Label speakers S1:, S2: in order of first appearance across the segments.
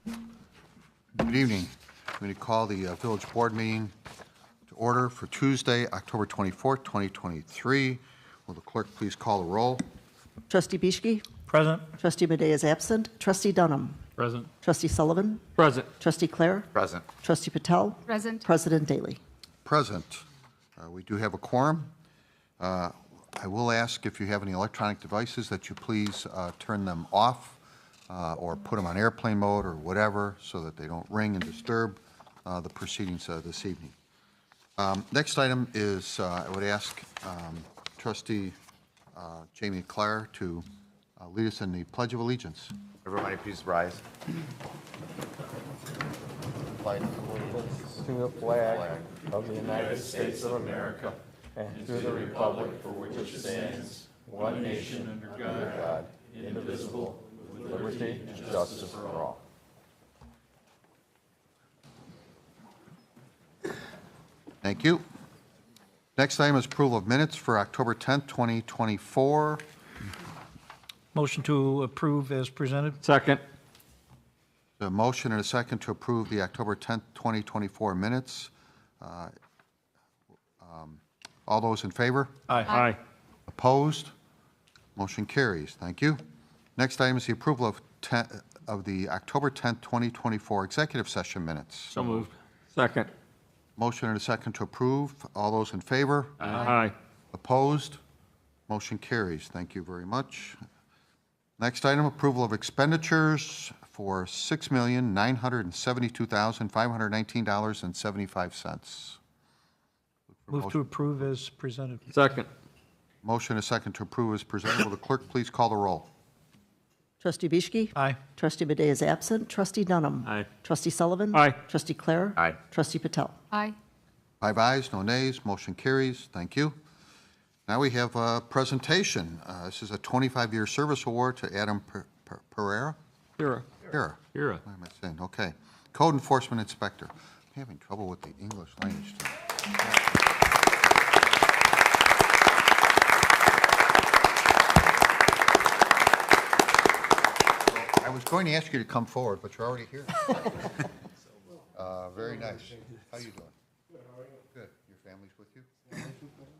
S1: Good evening. I'm going to call the Village Board meeting to order for Tuesday, October 24th, 2023. Will the clerk please call the roll?
S2: Trustee Bischke?
S3: Present.
S2: Trustee Madej is absent. Trustee Dunham?
S3: Present.
S2: Trustee Sullivan?
S3: Present.
S2: Trustee Clare?
S4: Present.
S2: Trustee Patel?
S5: Present.
S2: President Daly?
S1: Present. We do have a quorum. I will ask if you have any electronic devices that you please turn them off or put them on airplane mode or whatever so that they don't ring and disturb the proceedings this evening. Next item is I would ask Trustee Jamie Clare to lead us in the Pledge of Allegiance.
S4: Everybody please rise.
S6: To the flag of the United States of America and to the republic for which it stands, one nation under God, indivisible, with liberty and justice for all.
S1: Thank you. Next item is approval of minutes for October 10th, 2024.
S3: Motion to approve as presented.
S6: Second.
S1: A motion and a second to approve the October 10th, 2024 minutes. All those in favor?
S6: Aye.
S1: Opposed? Motion carries. Thank you. Next item is the approval of the October 10th, 2024 executive session minutes.
S6: So moved. Second.
S1: Motion and a second to approve. All those in favor?
S6: Aye.
S1: Opposed? Motion carries. Thank you very much. Next item, approval of expenditures for $6,972,519.75.
S3: Move to approve as presented.
S6: Second.
S1: Motion and a second to approve as presented. Will the clerk please call the roll?
S2: Trustee Bischke?
S3: Aye.
S2: Trustee Madej is absent. Trustee Dunham?
S6: Aye.
S2: Trustee Sullivan?
S6: Aye.
S2: Trustee Clare?
S4: Aye.
S2: Trustee Patel?
S5: Aye.
S1: 5 ayes, no nays. Motion carries. Thank you. Now we have a presentation. This is a 25-year service award to Adam Pereira.
S6: Here.
S1: What am I saying? Okay. Code Enforcement Inspector. I'm having trouble with the English language today. I was going to ask you to come forward, but you're already here. Very nice. How you doing? Good. Your family's with you?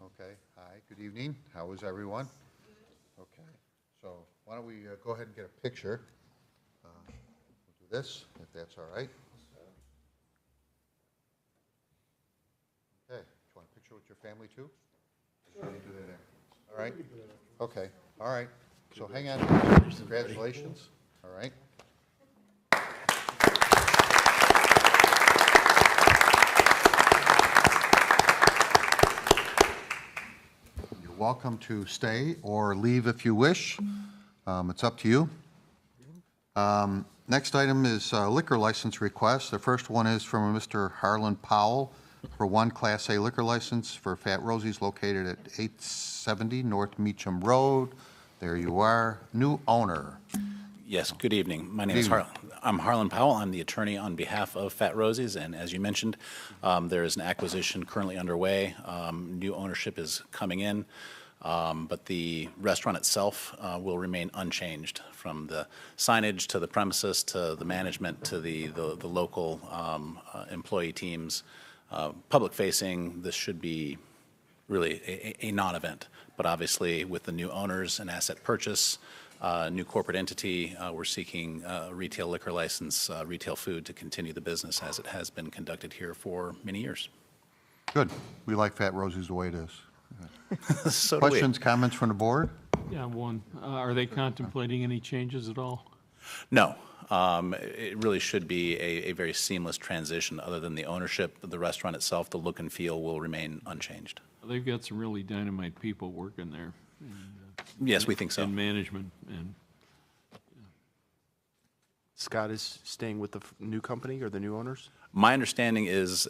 S1: Okay. Hi. Good evening. How is everyone? Okay. So why don't we go ahead and get a picture? We'll do this, if that's all right. Okay. Do you want a picture with your family too? Or you do that afterwards? All right. Okay. All right. So hang on. Congratulations. All right. You're welcome to stay or leave if you wish. It's up to you. Next item is liquor license request. The first one is from Mr. Harlan Powell for one Class A liquor license for Fat Rosie's located at 870 North Meacham Road. There you are. New owner.
S7: Yes, good evening. My name is I'm Harlan Powell. I'm the attorney on behalf of Fat Rosie's, and as you mentioned, there is an acquisition currently underway. New ownership is coming in, but the restaurant itself will remain unchanged, from the signage to the premises to the management to the local employee teams. Public-facing, this should be really a non-event, but obviously with the new owners and asset purchase, new corporate entity, we're seeking a retail liquor license, retail food, to continue the business as it has been conducted here for many years.
S1: Good. We like Fat Rosie's the way it is.
S7: So do we.
S1: Questions, comments from the board?
S8: Yeah, one. Are they contemplating any changes at all?
S7: No. It really should be a very seamless transition. Other than the ownership of the restaurant itself, the look and feel will remain unchanged.
S8: They've got some really dynamite people working there.
S7: Yes, we think so.
S8: And management. And
S9: Scott is staying with the new company or the new owners?
S7: My understanding is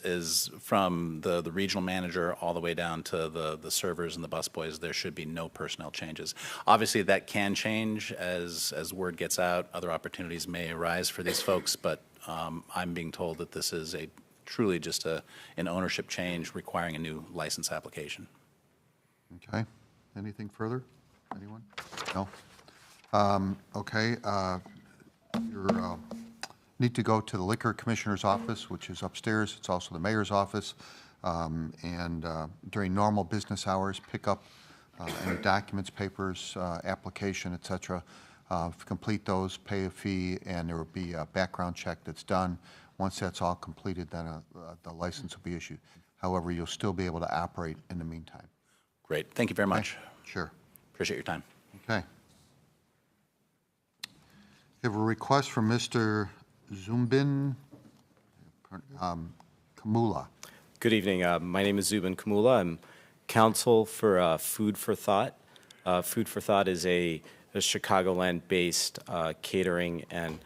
S7: from the regional manager all the way down to the servers and the busboys, there should be no personnel changes. Obviously, that can change as word gets out. Other opportunities may arise for these folks, but I'm being told that this is truly just an ownership change requiring a new license application.
S1: Okay. Anything further? Anyone? No? Okay. Your need to go to the Liquor Commissioner's office, which is upstairs. It's also the mayor's office. And during normal business hours, pick up any documents, papers, application, et cetera. Complete those, pay a fee, and there will be a background check that's done. Once that's all completed, then the license will be issued. However, you'll still be able to operate in the meantime.
S7: Great. Thank you very much.
S1: Sure.
S7: Appreciate your time.
S1: Okay. We have a request from Mr. Zumbin Kamula.
S4: Good evening. My name is Zubin Kamula. I'm counsel for Food for Thought. Food for Thought is a Chicagoland-based catering and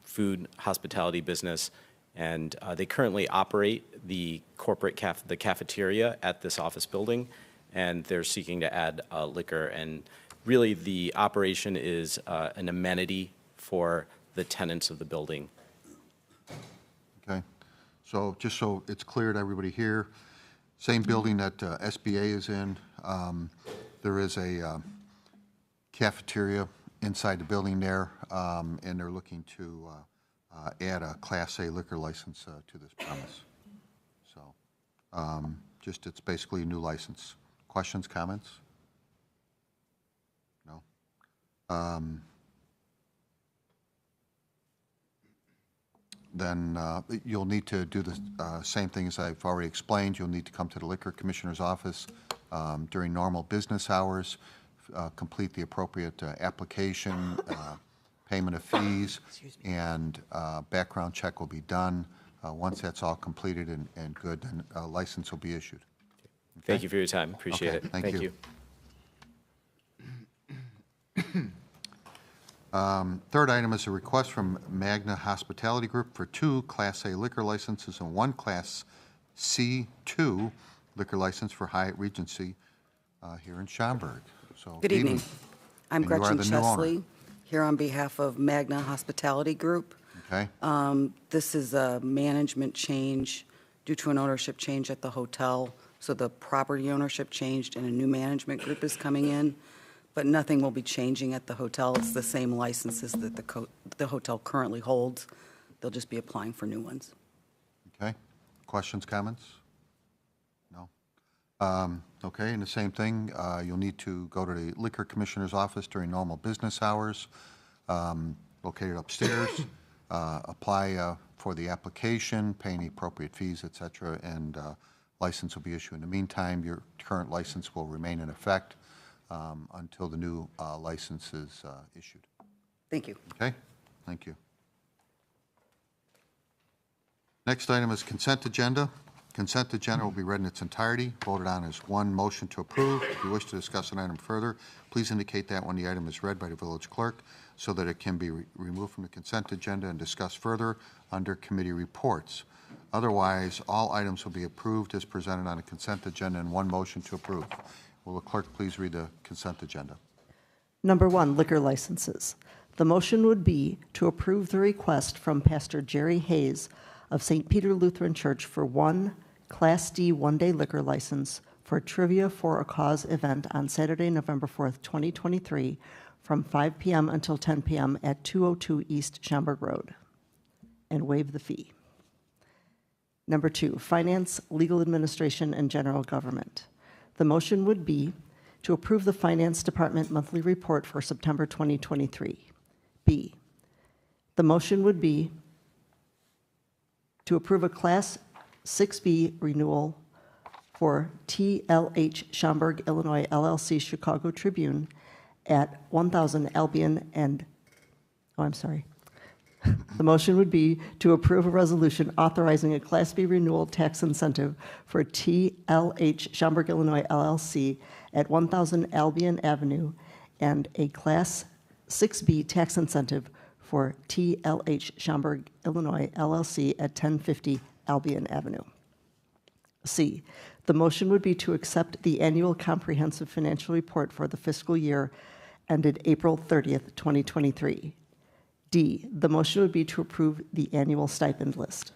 S4: food hospitality business, and they currently operate the corporate the cafeteria at this office building, and they're seeking to add liquor. And really, the operation is an amenity for the tenants of the building.
S1: Okay. So just so it's clear to everybody here, same building that SBA is in. There is a cafeteria inside the building there, and they're looking to add a Class A liquor license to this premise. So just it's basically a new license. Questions, comments? No? Then you'll need to do the same thing as I've already explained. You'll need to come to the Liquor Commissioner's office during normal business hours, complete the appropriate application, payment of fees, and background check will be done. Once that's all completed and good, then a license will be issued. Okay?
S4: Thank you for your time. Appreciate
S1: Okay,
S4: it.
S1: thank you. Third item is a request from Magna Hospitality Group for 2 Class A liquor licenses and 1 Class C2 liquor license for Hyatt Regency here in Schaumburg. So,
S5: Good evening. I'm
S1: And you are
S5: Gretchen
S1: the new owner.
S5: Chesley, here on behalf of Magna Hospitality Group.
S1: Okay,
S5: This is a management change due to an ownership change at the hotel. So the property ownership changed and a new management group is coming in, but nothing will be changing at the hotel. It's the same licenses that the hotel currently holds. They'll just be applying for new ones.
S1: okay. Questions, comments? No? Okay, and the same thing, you'll need to go to the Liquor Commissioner's office during normal business hours, located upstairs, apply for the application, pay any appropriate fees, et cetera, and license will be issued. In the meantime, your current license will remain in effect until the new license is issued.
S5: Thank you.
S1: Okay? Thank you. Next item is consent agenda. Consent agenda will be read in its entirety, voted on as one motion to approve. If you wish to discuss an item further, please indicate that when the item is read by the village clerk so that it can be removed from the consent agenda and discussed further under committee reports. Otherwise, all items will be approved as presented on a consent agenda in one motion to approve. Will the clerk please read the consent agenda?
S2: Number 1, liquor licenses. The motion would be to approve the request from Pastor Jerry Hayes of St. Peter Lutheran Church for 1 Class D one-day liquor license for Trivia for a Cause event on Saturday, November 4th, 2023, from 5 p.m. until 10 p.m. at 202 East Schaumburg Road, and waive the fee. Number 2, Finance, Legal Administration, and General Government. The motion would be to approve the Finance Department monthly report for September 2023. B, the motion would be to approve a Class 6B renewal for TLH Schaumburg, Illinois, LLC, Chicago Tribune at 1000 Albion and, The motion would be to approve a resolution authorizing a Class B renewal tax incentive for TLH Schaumburg, Illinois, LLC at 1000 Albion Avenue and a Class 6B tax incentive for TLH Schaumburg, Illinois, LLC at 1050 Albion Avenue. C, the motion would be to accept the annual comprehensive financial report for the fiscal year ended April 30th, 2023. D, the motion would be to approve the annual stipend list.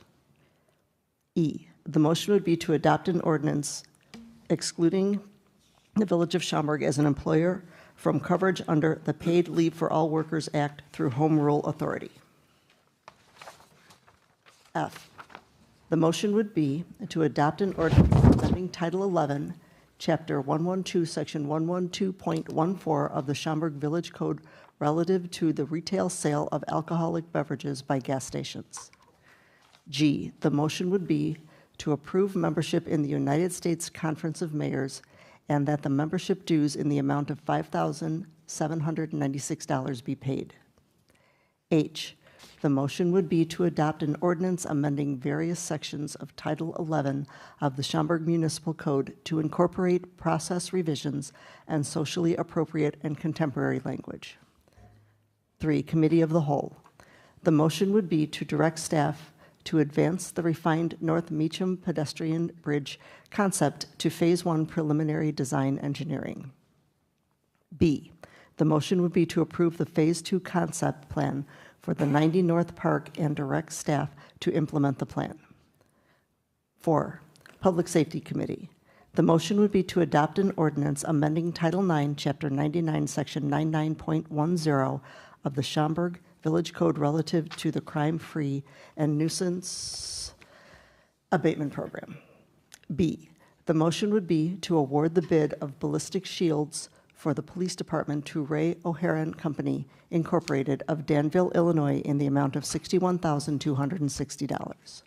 S2: E, the motion would be to adopt an ordinance excluding the Village of Schaumburg as an employer from coverage under the Paid Leave for All Workers Act through Home Rule Authority. F, the motion would be to adopt an ordinance amending Title 11, Chapter 112, Section 112.14 of the Schaumburg Village Code relative to the retail sale of alcoholic beverages by gas stations. G, the motion would be to approve membership in the United States Conference of Mayors and that the membership dues in the amount of $5,796 be paid. H, the motion would be to adopt an ordinance amending various sections of Title 11 of the Schaumburg Municipal Code to incorporate process revisions and socially appropriate and contemporary language. 3, Committee of the Whole. The motion would be to direct staff to advance the refined North Meacham pedestrian bridge concept to Phase 1 preliminary design engineering. B, the motion would be to approve the Phase 2 concept plan for the 90 North Park and direct staff to implement the plan. 4, Public Safety Committee. The motion would be to adopt an ordinance amending Title 9, Chapter 99, Section 99.10 of the Schaumburg Village Code relative to the crime-free and nuisance abatement program. B, the motion would be to award the bid of ballistic shields for the police department to Ray O'Hara Company, Incorporated of Danville, Illinois, in the amount of $61,260.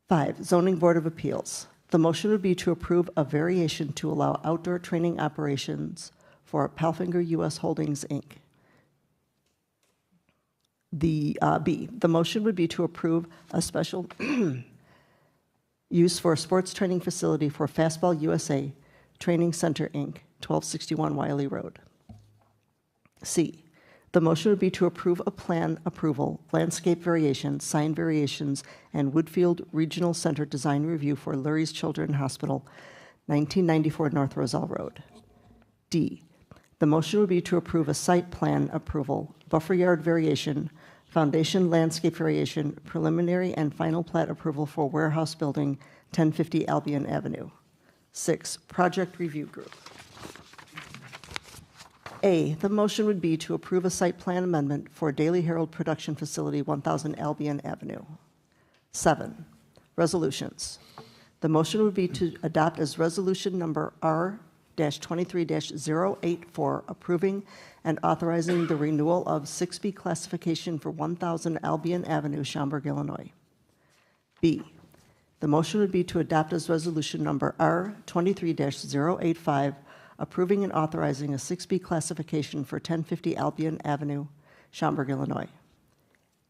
S2: 5, Zoning Board of Appeals. The motion would be to approve a variation to allow outdoor training operations for Palfinger U.S. Holdings, Inc. B, the motion would be to approve a special use for a sports training facility for Fastball USA Training Center, Inc., 1261 Wiley Road. C, the motion would be to approve a plan approval, landscape variation, sign variations, and Woodfield Regional Center design review for Lurie's Children's Hospital, 1994 North Roselle Road. D, the motion would be to approve a site plan approval, buffer yard variation, foundation landscape variation, preliminary and final plat approval for warehouse building, 1050 Albion Avenue. 6, project review group. A, the motion would be to approve a site plan amendment for Daily Herald production facility, 1000 Albion Avenue. 7, resolutions. The motion would be to adopt as resolution number R-23-084, approving and authorizing the renewal of 6B classification for 1000 Albion Avenue, Schaumburg, Illinois. B, the motion would be to adopt as resolution number R-23-085, approving and authorizing a 6B classification for 1050 Albion Avenue, Schaumburg, Illinois.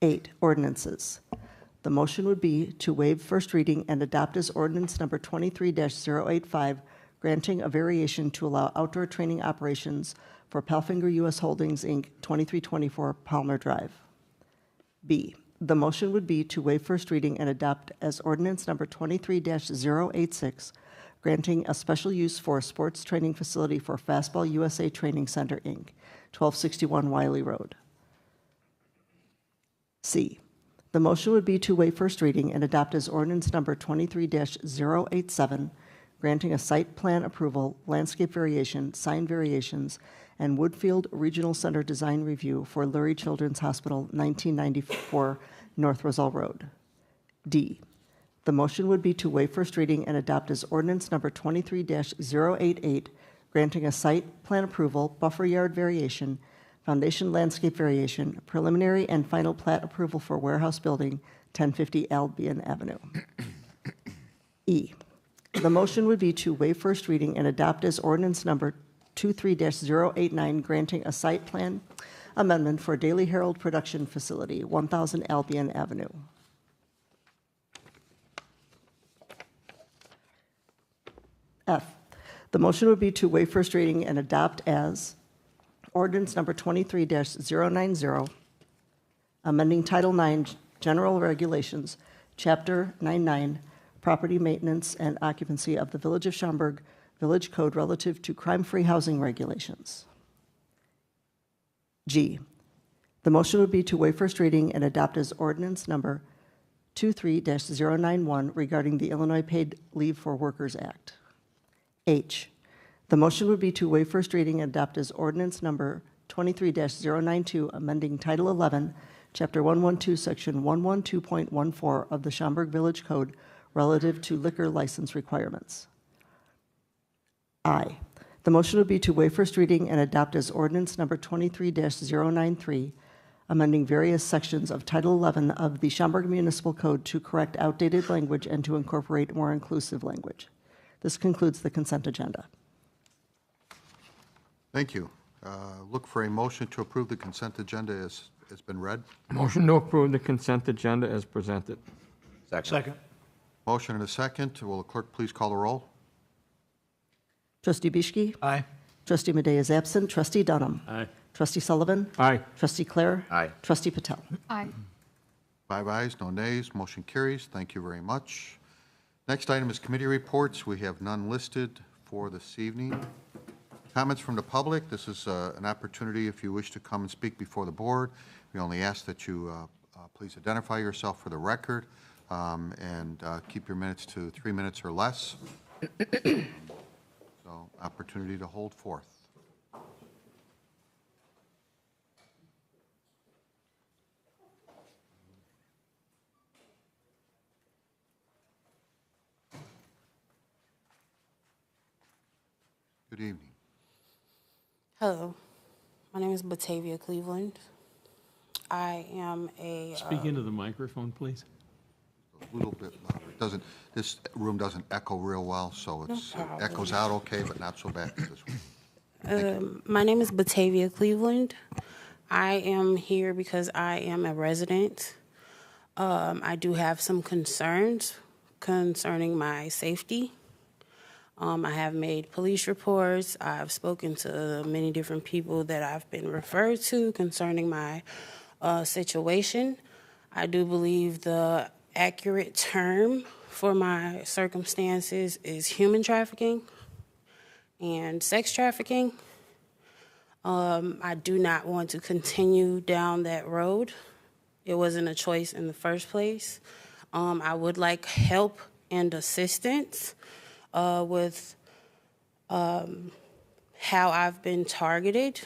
S2: 8, ordinances. The motion would be to waive first reading and adopt as ordinance number 23-085, granting a variation to allow outdoor training operations for Palfinger U.S. Holdings, Inc., 2324 Palmer Drive. B, the motion would be to waive first reading and adopt as ordinance number 23-086, granting a special use for a sports training facility for Fastball USA Training Center, Inc., 1261 Wiley Road. C, the motion would be to waive first reading and adopt as ordinance number 23-087, granting a site plan approval, landscape variation, sign variations, and Woodfield Regional Center design review for Lurie Children's Hospital, 1994 North Roselle Road. D, the motion would be to waive first reading and adopt as ordinance number 23-088, granting a site plan approval, buffer yard variation, foundation landscape variation, preliminary and final plat approval for warehouse building, 1050 Albion Avenue. E, the motion would be to waive first reading and adopt as ordinance number 23-089, granting a site plan amendment for Daily Herald production facility, 1000 Albion Avenue. F, the motion would be to waive first reading and adopt as ordinance number 23-090, amending Title 9 General Regulations, Chapter 99, Property Maintenance and Occupancy of the Village of Schaumburg Village Code relative to crime-free housing regulations. G, the motion would be to waive first reading and adopt as ordinance number 23-091 regarding the Illinois Paid Leave for Workers Act. H, the motion would be to waive first reading and adopt as ordinance number 23-092, amending Title 11, Chapter 112, Section 112.14 of the Schaumburg Village Code relative to liquor license requirements. I. The motion would be to waive first reading and adopt as ordinance number 23-093, amending various sections of Title 11 of the Schaumburg Municipal Code to correct outdated language and to incorporate more inclusive language. This concludes the consent agenda.
S1: Thank you. Look for a motion to approve the consent agenda as has been read.
S8: Motion to approve the consent agenda as presented.
S3: Second.
S1: Motion and a second. Will the clerk please call the roll?
S2: Trustee Bischke?
S3: Aye.
S2: Trustee Madej is absent. Trustee Dunham?
S8: Aye.
S2: Trustee Sullivan?
S8: Aye.
S2: Trustee Clare?
S6: Aye.
S2: Trustee Patel?
S10: Aye.
S1: 5 ayes, no nays. Motion carries. Thank you very much. Next item is committee reports. We have none listed for this evening. Comments from the public. This is an opportunity if you wish to come and speak before the board. We only ask that you please identify yourself for the record and keep your minutes to 3 minutes or less. So, opportunity to hold forth. Good evening.
S11: Hello, my name is Batavia Cleveland. I am a...
S8: Speak into the microphone, please.
S1: A little bit louder. It doesn't, this room doesn't echo real well, so it
S11: problem.
S1: echoes out okay, but not so bad as this one.
S11: my name is Batavia Cleveland. I am here because I am a resident. I do have some concerns concerning my safety. I have made police reports. I've spoken to many different people that I've been referred to concerning my situation. I do believe the accurate term for my circumstances is human trafficking and sex trafficking. I do not want to continue down that road. It wasn't a choice in the first place. I would like help and assistance with how I've been targeted.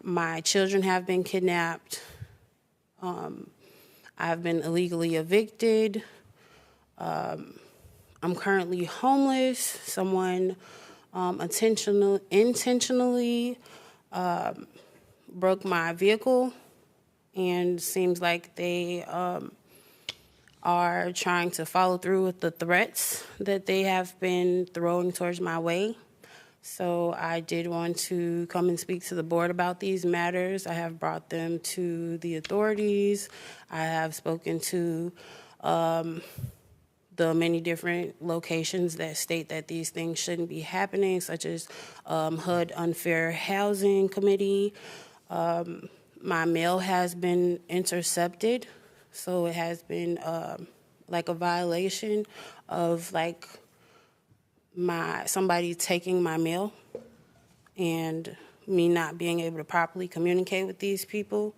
S11: My children have been kidnapped. I've been illegally evicted. I'm currently homeless. Someone intentionally broke my vehicle, and seems like they are trying to follow through with the threats that they have been throwing towards my way. So I did want to come and speak to the board about these matters. I have brought them to the authorities. I have spoken to the many different locations that state that these things shouldn't be happening, such as HUD Unfair Housing Committee. My mail has been intercepted, so it has been like a violation of like somebody taking my mail and me not being able to properly communicate with these people,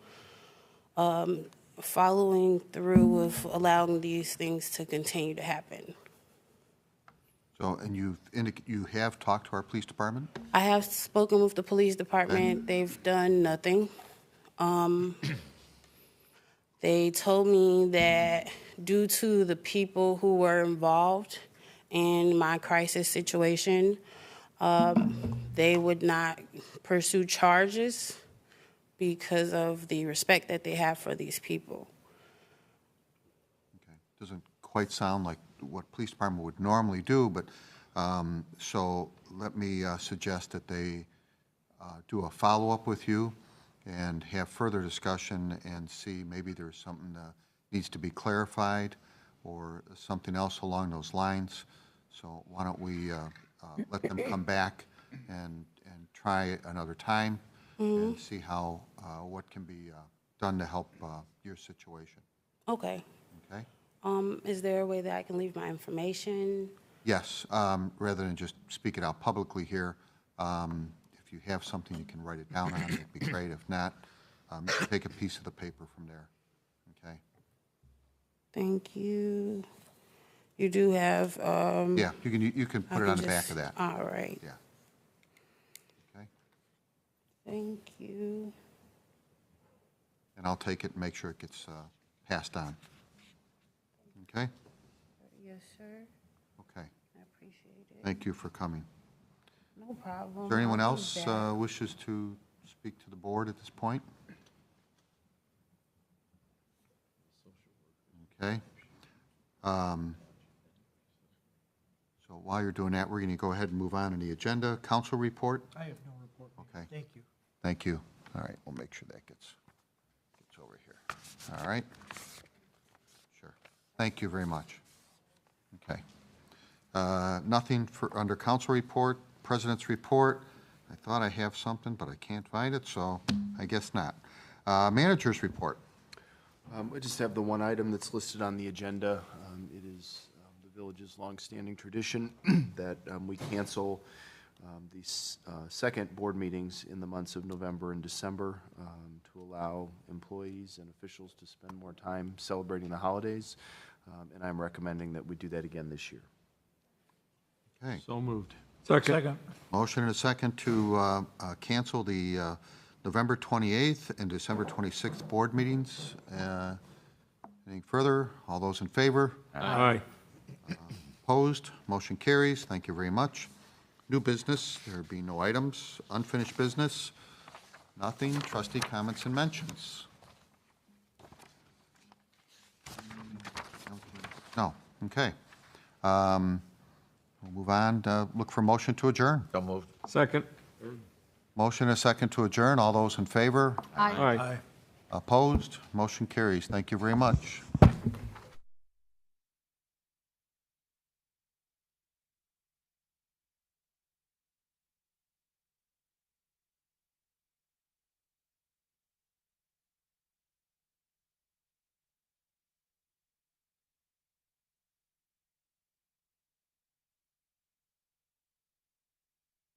S11: following through with allowing these things to continue to happen.
S1: So, and you have talked to our police department?
S11: I have spoken with the police department. They've done nothing. They told me that due to the people who were involved in my crisis situation, they would not pursue charges because of the respect that they have for these people.
S1: Okay. Doesn't quite sound like what police department would normally do, but so let me suggest that they do a follow-up with you and have further discussion and see maybe there's something that needs to be clarified or something else along those lines. So why don't we let them come back and try another time and see how what can be done to help your situation.
S11: Okay.
S1: Okay?
S11: Is there a way that I can leave my information?
S1: Yes, rather than just speak it out publicly here, if you have something you can write it down on, it'd be great. If not, you can take a piece of the paper from there. Okay?
S11: Thank you. You do have...
S1: Yeah, you can put it on the back of that.
S11: All right.
S1: Yeah. Okay?
S11: Thank you.
S1: and I'll take it and make sure it gets passed on. Okay?
S11: Yes, sir.
S1: Okay.
S11: I appreciate it.
S1: Thank you for coming.
S11: No problem.
S1: Is there anyone
S11: I'll be
S1: else
S11: back.
S1: wishes to speak to the board at this point? Okay. So while you're doing that, we're going to go ahead and move on to the agenda. Council report?
S3: I have no report.
S1: Okay.
S3: Thank you.
S1: Thank you. All right, we'll make sure that gets over here. All right? Sure. Thank you very much. Okay. Nothing for, under council report, president's report. I thought I have something, but I can't find it, so I guess not. Manager's report.
S9: I just have the one item that's listed on the agenda. It is the village's longstanding tradition that we cancel the second board meetings in the months of November and December to allow employees and officials to spend more time celebrating the holidays. And I'm recommending that we do that again this year.
S1: Okay.
S8: So moved.
S3: Second.
S1: Motion and a second to cancel the November 28th and December 26th board meetings. Anything further? All those in favor?
S8: Aye.
S1: Opposed? Motion carries. Thank you very much. New business, there be no items. Unfinished business, nothing. Trustee comments and mentions. No, okay. We'll move on. Look for motion to adjourn.
S6: So moved.
S8: Second.
S1: Motion and a second to adjourn. All those in favor?
S8: Aye.
S1: Opposed? Motion carries. Thank you very much.